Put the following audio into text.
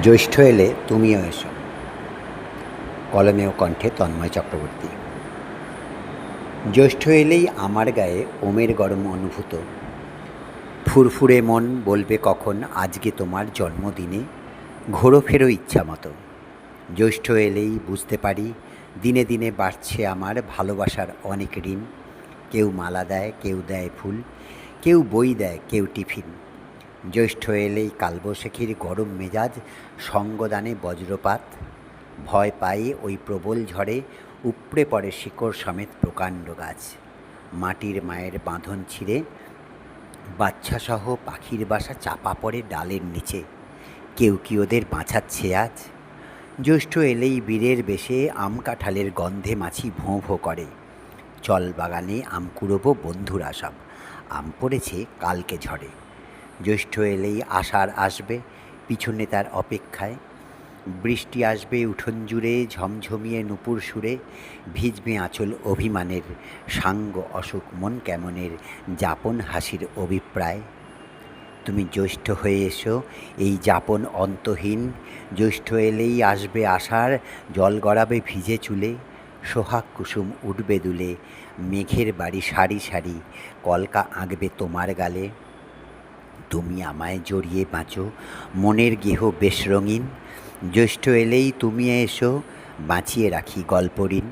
জ্যৈষ্ঠ এলে তুমিও এসো। কলমে ও কণ্ঠে তন্ময় চক্রবর্তী। জ্যৈষ্ঠ এলেই আমার গায়ে ওমের গরম অনুভূত। ফুরফুরে মন বলবে কখন আজকে তোমার জন্মদিনে ঘোরো ফেরো ইচ্ছা মতো। জ্যৈষ্ঠ এলেই বুঝতে পারি দিনে দিনে বাড়ছে আমার ভালোবাসার অনেক ঋণ। কেউ মালা দেয়, কেউ দেয় ফুল, কেউ বই দেয়, কেউ টিফিন। জ্যৈষ্ঠ এলেই কালবৈশাখীর গরম মেজাজ, সঙ্গদানে বজ্রপাত। ভয় পাই ওই প্রবল ঝড়ে উপড়ে পড়ে শিকড় সমেত প্রকাণ্ড গাছ। মাটির মায়ের বাঁধন ছিঁড়ে বাচ্চাসহ পাখির বাসা চাপা পড়ে ডালের নিচে। কেউ কি ওদের বাঁচাচ্ছে আজ? জ্যৈষ্ঠ এলেই বীরের বেশে আম কাঁঠালের গন্ধে মাছি ভোঁ ভোঁ করে। চল বাগানে আম কুড়োবো বন্ধুরা সব, আম পড়েছে কালকে ঝড়ে। জ্যৈষ্ঠ এলেই আষাঢ় আসবে পিছনে তার অপেক্ষায়। বৃষ্টি আসবে উঠোন জুড়ে ঝমঝমিয়ে নূপুর সুরে। ভিজবে আঁচল অভিমানের, সাঙ্গ অসুখ মন কেমনের, যাপন হাসির অভিপ্রায়। তুমি জ্যৈষ্ঠ হয়ে এসো এই যাপন অন্তহীন। জ্যৈষ্ঠ এলেই আসবে আষাঢ়, জল গড়াবে ভিজে চুলে। সোহাগ কুসুম উঠবে দুলে, মেঘের বাড়ি সারি সারি, কলকা আঁকবে তোমার গালে। তুমি আমায় জড়িয়ে বাঁচো, মনের গেহ বেশ রঙিন। জ্যৈষ্ঠ এলেই তুমি এসো, বাঁচিয়ে রাখি গল্প ঋণ।